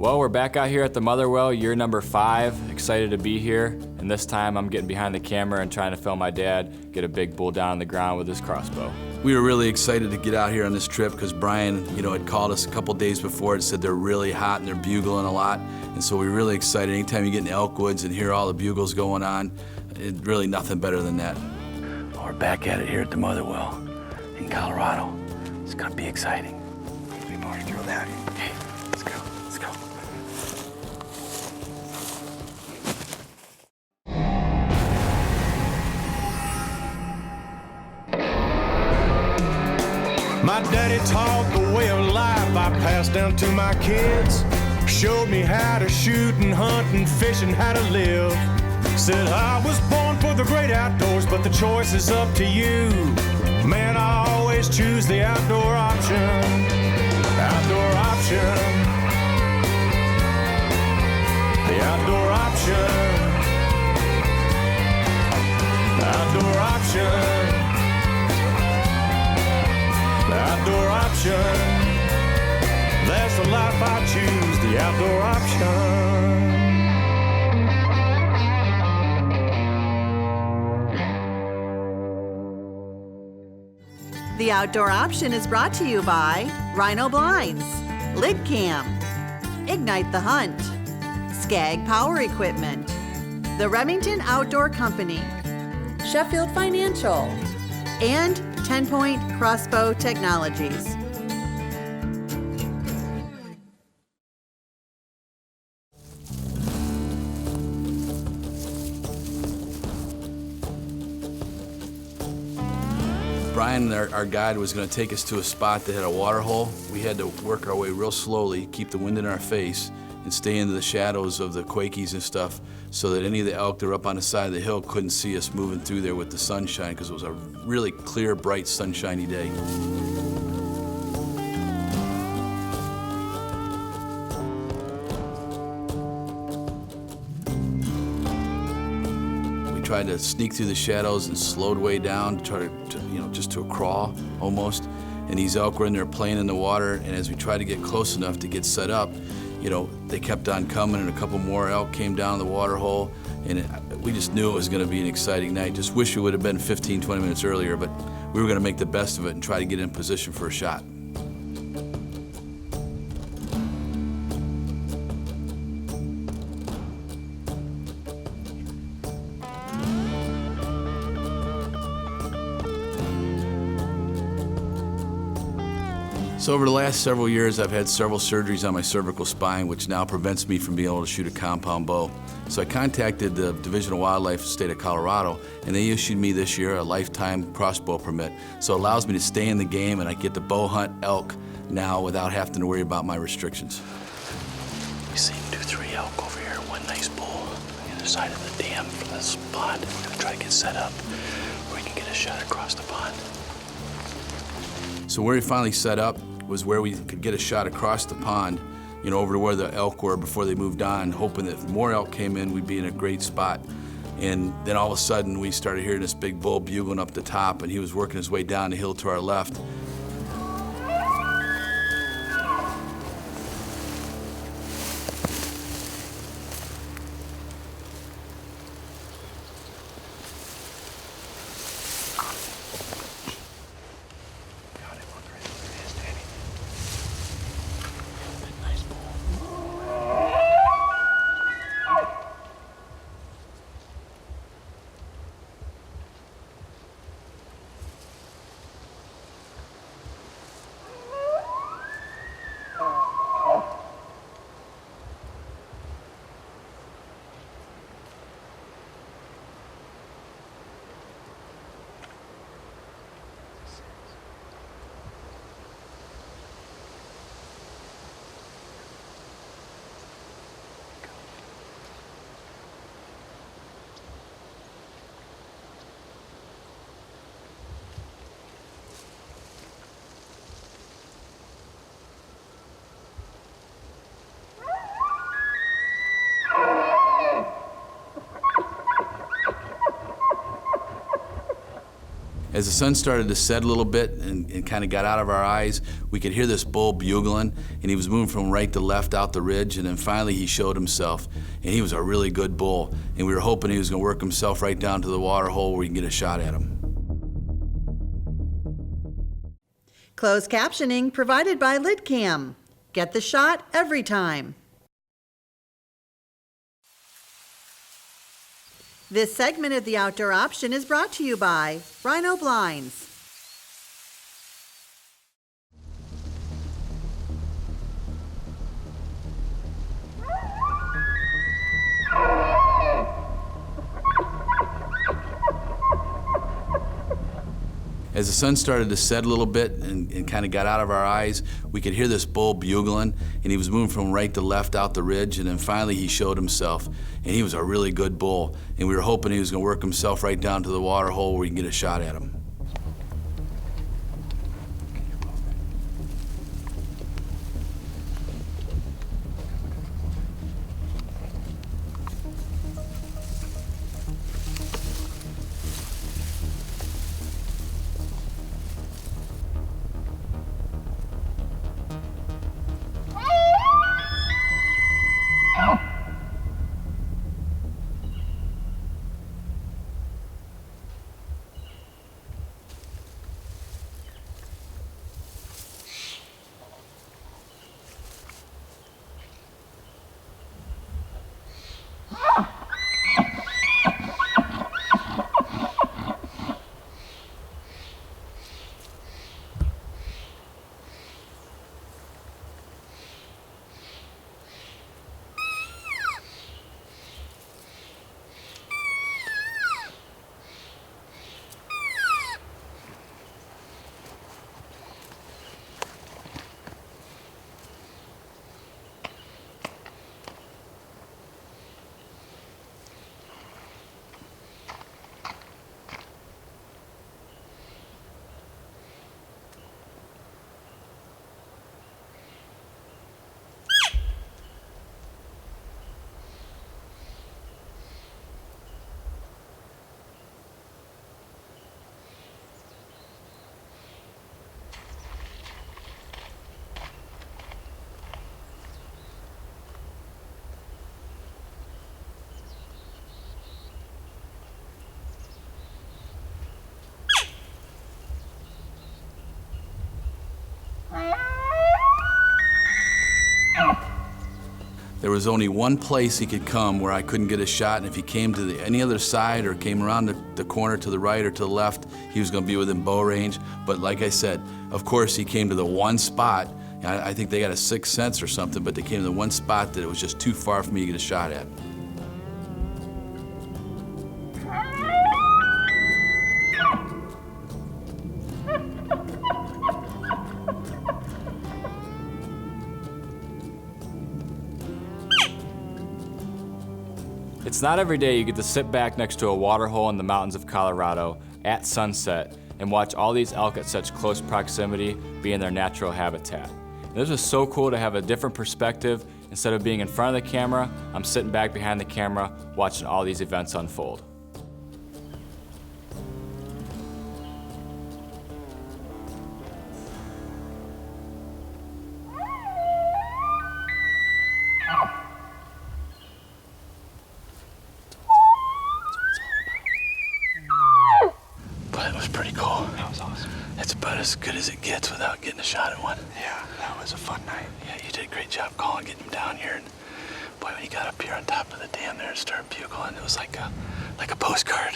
Well, we're back out here at the Motherwell, year number 5. Excited to be here, and this time I'm getting behind the camera and trying to film my dad get a big bull down on the ground with his crossbow. We were really excited to get out here on this trip because Brian, had called us a couple days before and said they're really hot and they're bugling a lot. And so we're really excited. Anytime you get in the elk woods and hear all the bugles going on, it's really nothing better than that. Well, we're back at it here at the Motherwell in Colorado. It's gonna be exciting. We march through that. Okay, let's go, let's go. My daddy taught the way of life I passed down to my kids. Showed me how to shoot and hunt and fish and how to live. Said I was born for the great outdoors, but the choice is up to you. Man, I always choose the outdoor option. Outdoor option. The outdoor option. Outdoor option. The outdoor option. That's the life I choose, the outdoor option. The Outdoor Option is brought to you by Rhino Blinds, Lid Cam, Ignite the Hunt, Skag Power Equipment, the Remington Outdoor Company, Sheffield Financial, and 10-Point Crossbow Technologies. Brian, our guide, was going to take us to a spot that had a water hole. We had to work our way real slowly, keep the wind in our face, and stay into the shadows of the quakies and stuff so that any of the elk that were up on the side of the hill couldn't see us moving through there with the sunshine, because it was a really clear, bright, sunshiny day. We tried to sneak through the shadows and slowed way down to try to just to a crawl almost. And these elk were in there playing in the water, and as we tried to get close enough to get set up, they kept on coming, and a couple more elk came down the water hole, and we just knew it was going to be an exciting night. Just wish it would have been 15, 20 minutes earlier, but we were going to make the best of it and try to get in position for a shot. So over the last several years, I've had several surgeries on my cervical spine, which now prevents me from being able to shoot a compound bow. So I contacted the Division of Wildlife, state of Colorado, and they issued me this year a lifetime crossbow permit. So it allows me to stay in the game, and I get to bow hunt elk now without having to worry about my restrictions. We seen 2-3 elk over here, one nice bull on the other side of the dam for this pond. We're gonna try to get set up where we can get a shot across the pond. So where we finally set up was where we could get a shot across the pond, over to where the elk were before they moved on, hoping that if more elk came in, we'd be in a great spot. And then all of a sudden, we started hearing this big bull bugling up the top, and he was working his way down the hill to our left. As the sun started to set a little bit and kind of got out of our eyes, we could hear this bull bugling, and he was moving from right to left out the ridge, and then finally he showed himself, and he was a really good bull, and we were hoping he was going to work himself right down to the water hole where we can get a shot at him. Closed captioning provided by LidCam. Get the shot every time. This segment of The Outdoor Option is brought to you by Rhino Blinds. As the sun started to set a little bit and kind of got out of our eyes, we could hear this bull bugling, and he was moving from right to left out the ridge, and then finally he showed himself, and he was a really good bull, and we were hoping he was going to work himself right down to the water hole where we can get a shot at him. There was only one place he could come where I couldn't get a shot, and if he came to any other side or came around the corner to the right or to the left, he was going to be within bow range. But like I said, of course he came to the one spot. I think they got a sixth sense or something, but they came to the one spot that it was just too far for me to get a shot at. It's not every day you get to sit back next to a water hole in the mountains of Colorado at sunset and watch all these elk at such close proximity be in their natural habitat. And this is so cool to have a different perspective. Instead of being in front of the camera, I'm sitting back behind the camera watching all these events unfold. As good as it gets without getting a shot at one. Yeah, that was a fun night. Yeah, you did a great job calling, getting him down here. And boy, when he got up here on top of the dam there and started bugling, it was like a postcard.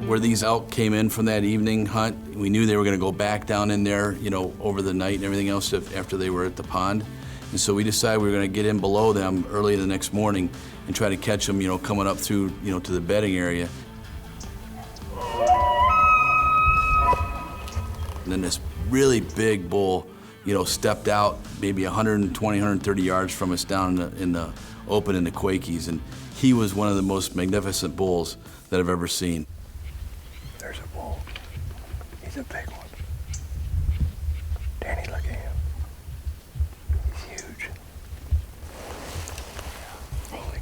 Where these elk came in from that evening hunt, we knew they were going to go back down in there, you know, over the night and everything else after they were at the pond. And so we decided we were going to get in below them early the next morning and try to catch them, you know, coming up through, you know, to the bedding area. And then this really big bull, you know, stepped out maybe 120, 130 yards from us down in the open in the Quakies. And he was one of the most magnificent bulls that I've ever seen. There's a bull. He's a big one. Danny, look at him. He's huge. Thank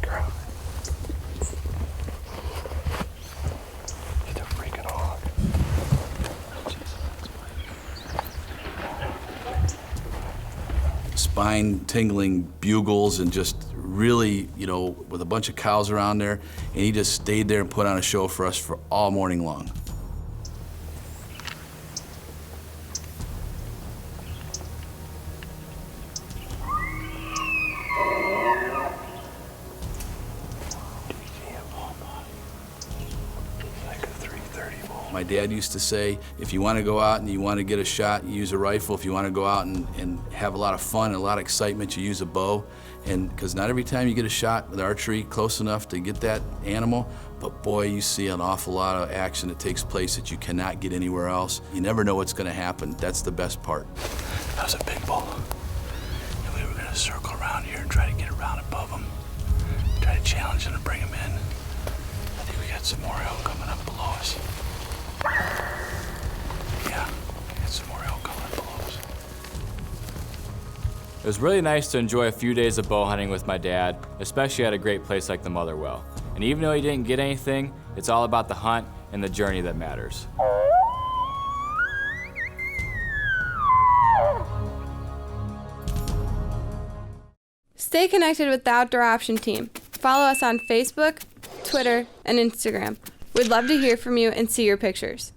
spine-tingling bugles and just really, you know, with a bunch of cows around there, and he just stayed there and put on a show for us for all morning long. My dad used to say, if you want to go out and you want to get a shot, you use a rifle. If you want to go out and have a lot of fun and a lot of excitement, you use a bow. And because not every time you get a shot with archery close enough to get that animal, but boy, you see an awful lot of action that takes place that you cannot get anywhere else. You never know what's going to happen. That's the best part. That was a big bull. And we were going to circle around here and try to get around above him. Try to challenge him to bring him in. I think we got some more elk coming up below us. Yeah, got some more elk coming up below us. It was really nice to enjoy a few days of bow hunting with my dad, especially at a great place like the Motherwell. And even though he didn't get anything, it's all about the hunt and the journey that matters. Stay connected with the Outdoor Option team. Follow us on Facebook, Twitter, and Instagram. We'd love to hear from you and see your pictures.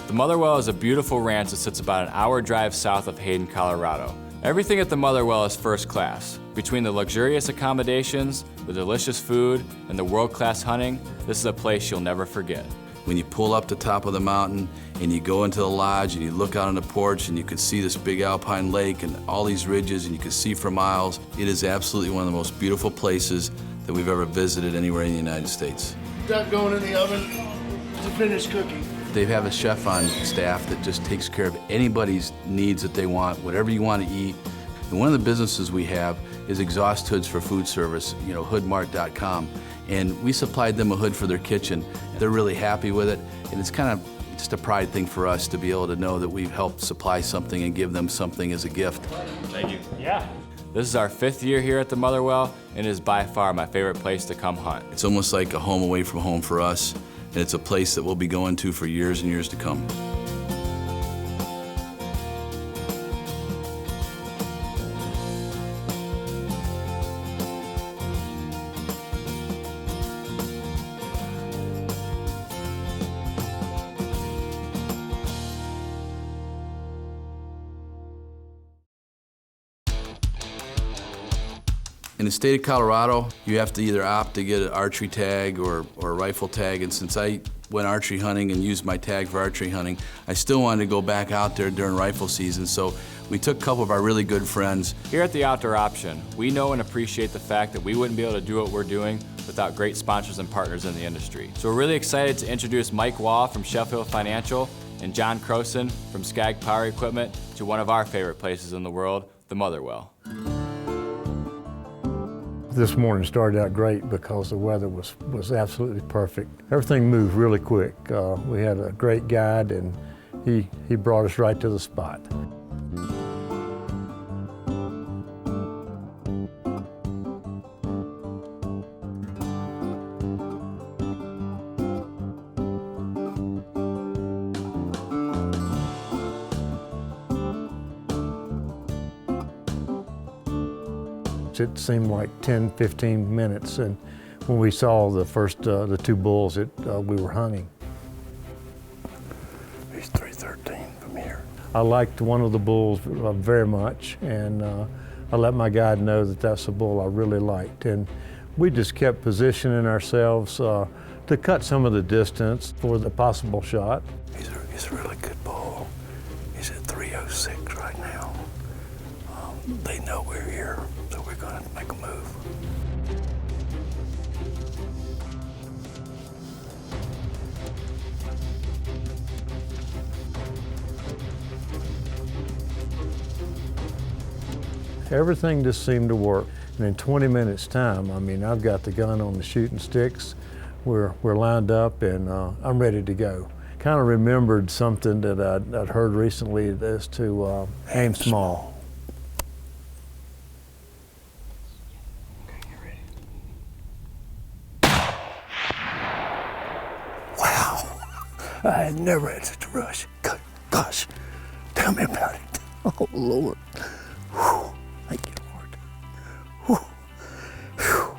The Motherwell is a beautiful ranch that sits about an hour drive south of Hayden, Colorado. Everything at the Motherwell is first class. Between the luxurious accommodations, the delicious food, and the world-class hunting, this is a place you'll never forget. When you pull up the top of the mountain and you go into the lodge and you look out on the porch and you can see this big alpine lake and all these ridges and you can see for miles, it is absolutely one of the most beautiful places that we've ever visited anywhere in the United States. That going in the oven to finish cooking. They have a chef on staff that just takes care of anybody's needs that they want, whatever you want to eat. And one of the businesses we have is exhaust hoods for food service, you know, hoodmart.com. And we supplied them a hood for their kitchen. They're really happy with it, and it's kind of just a pride thing for us to be able to know that we've helped supply something and give them something as a gift. Thank you. Yeah. This is our 5th year here at the Motherwell, and it is by far my favorite place to come hunt. It's almost like a home away from home for us, and it's a place that we'll be going to for years and years to come. In the state of Colorado, you have to either opt to get an archery tag or a rifle tag, and since I went archery hunting and used my tag for archery hunting, I still wanted to go back out there during rifle season, so we took a couple of our really good friends. Here at the Outdoor Option, we know and appreciate the fact that we wouldn't be able to do what we're doing without great sponsors and partners in the industry. So we're really excited to introduce Mike Wall from Sheffield Financial and John Croson from Skag Power Equipment to one of our favorite places in the world, the Motherwell. This morning started out great because the weather was absolutely perfect. Everything moved really quick. We had a great guide, and he brought us right to the spot. It seemed like 10, 15 minutes, and when we saw the first, the 2 bulls we were hunting. He's 313 from here. I liked one of the bulls very much, and I let my guide know that that's a bull I really liked. And we just kept positioning ourselves to cut some of the distance for the possible shot. He's a really good bull. He's at 306 right now. They know we're here, so we're going to make a move. Everything just seemed to work. And in 20 minutes time, I mean, I've got the gun on the shooting sticks. We're lined up, and I'm ready to go. Kind of remembered something that I'd heard recently, as to aim small. I had never had such a rush. Gosh, tell me about it. Oh, Lord. Whew. Thank you, Lord. Whew. Whew.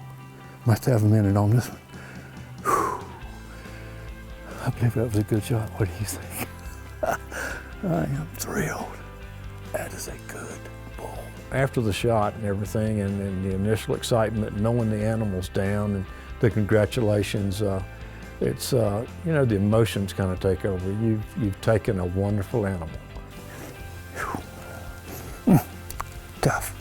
Must have a minute on this one. Whew. I believe that was a good shot. What do you think? I am thrilled. That is a good bull. After the shot and everything, and the initial excitement, knowing the animal's down, and the congratulations, it's you know, the emotions kind of take over. You've taken a wonderful animal. Tough.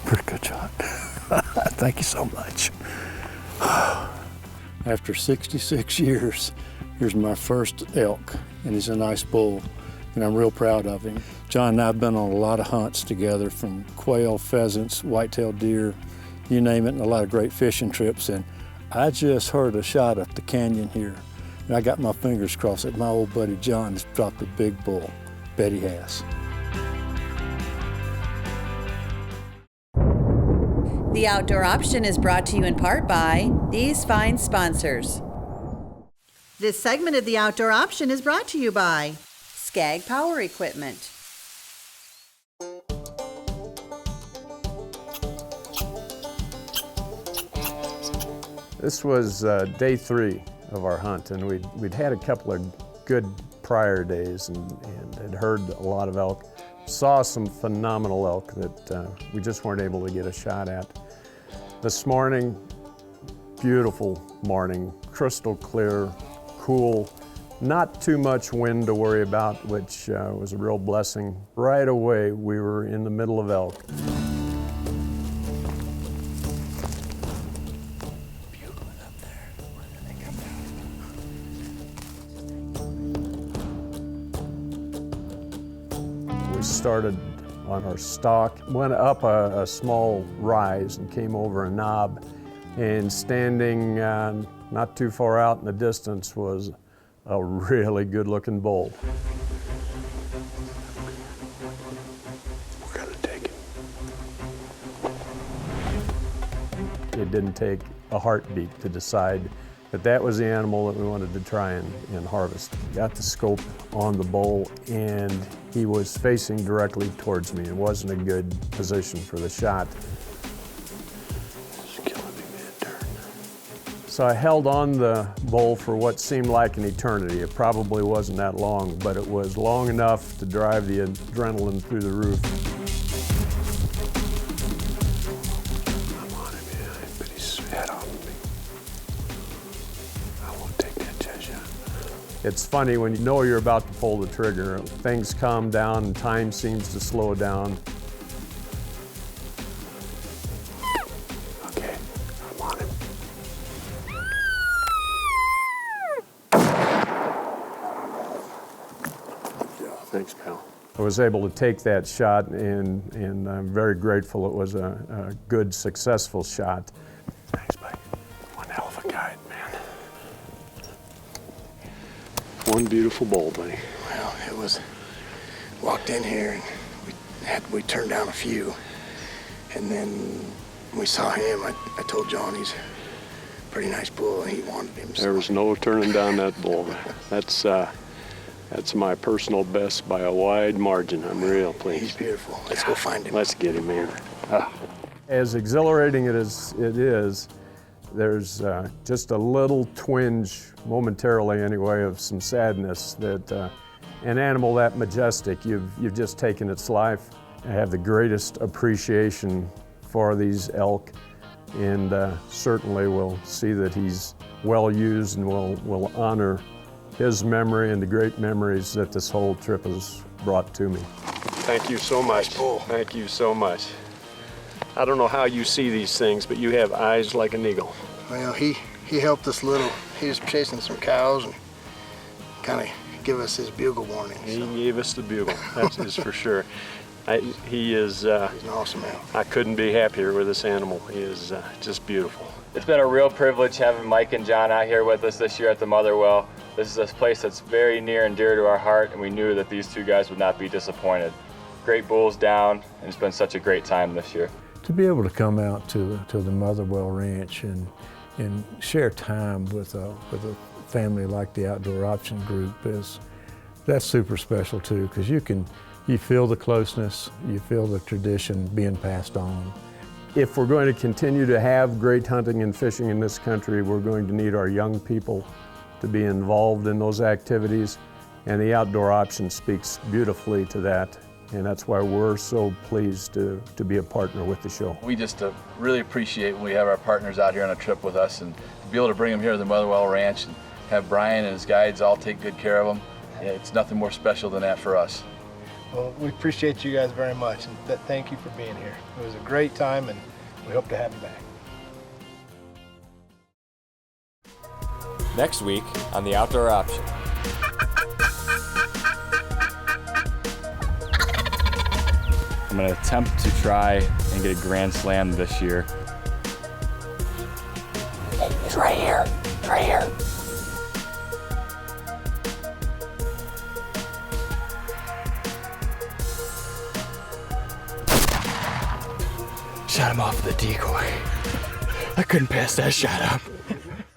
Pretty good shot. Thank you so much. After 66 years, here's my first elk, and he's a nice bull, and I'm real proud of him. John and I have been on a lot of hunts together, from quail, pheasants, white-tailed deer, you name it, and a lot of great fishing trips. And I just heard a shot up the canyon here, and I got my fingers crossed that my old buddy John has dropped a big bull. Bet he has. The Outdoor Option is brought to you in part by these fine sponsors. This segment of The Outdoor Option is brought to you by Skag Power Equipment. This was day 3 of our hunt, and we'd had a couple of good prior days and had heard a lot of elk. Saw some phenomenal elk that we just weren't able to get a shot at. This morning, beautiful morning, crystal clear, cool, not too much wind to worry about, which was a real blessing. Right away, we were in the middle of elk. We started on our stalk, went up a small rise and came over a knob, and standing not too far out in the distance was a really good looking bull. We're gonna take it. It didn't take a heartbeat to decide that that was the animal that we wanted to try and harvest. Got the scope on the bull, and he was facing directly towards me. It wasn't a good position for the shot. It's killing me mid-turn. So I held on the bull for what seemed like an eternity. It probably wasn't that long, but it was long enough to drive the adrenaline through the roof. I'm on him, yeah, but he's head on me. I won't take that chest shot. It's funny when you know you're about to pull the trigger, things calm down and time seems to slow down. Okay, I'm on him. Thanks, pal. I was able to take that shot, and I'm very grateful it was a good, successful shot. Thanks, buddy. One hell of a guide, man. One beautiful bull, buddy. Well, it was, walked in here and we turned down a few. And then we saw him. I told John he's a pretty nice bull and he wanted him. So. There was no turning down that bull. That's my personal best by a wide margin. I'm real pleased. He's beautiful. Let's go find him. Let's get him, man. As exhilarating as it is, there's just a little twinge, momentarily anyway, of some sadness that an animal that majestic, you've just taken its life. I have the greatest appreciation for these elk, and certainly will see that he's well used and will honor his memory and the great memories that this whole trip has brought to me. Thank you so much. Nice bull. Thank you so much. I don't know how you see these things, but you have eyes like an eagle. Well, he helped us a little. He was chasing some cows and kind of give us his bugle warning. He So. gave us the bugle, that is for sure. He is, He's an awesome animal. I couldn't be happier with this animal. He is just beautiful. It's been a real privilege having Mike and John out here with us this year at the Motherwell. This is a place that's very near and dear to our heart, and we knew that these two guys would not be disappointed. Great bulls down, and it's been such a great time this year. To be able to come out to the Motherwell Ranch and and share time with a family like the Outdoor Option Group that's super special too, because you feel the closeness, you feel the tradition being passed on. If we're going to continue to have great hunting and fishing in this country, we're going to need our young people to be involved in those activities, and the Outdoor Option speaks beautifully to that, and that's why we're so pleased to be a partner with the show. We just really appreciate when we have our partners out here on a trip with us, and to be able to bring them here to the Motherwell Ranch and have Brian and his guides all take good care of them. It's nothing more special than that for us. Well, we appreciate you guys very much, and thank you for being here. It was a great time, and we hope to have you back. Next week on The Outdoor Option. I'm going to attempt to try and get a grand slam this year. He's right here. Right here. Shot him off with a decoy. I couldn't pass that shot up.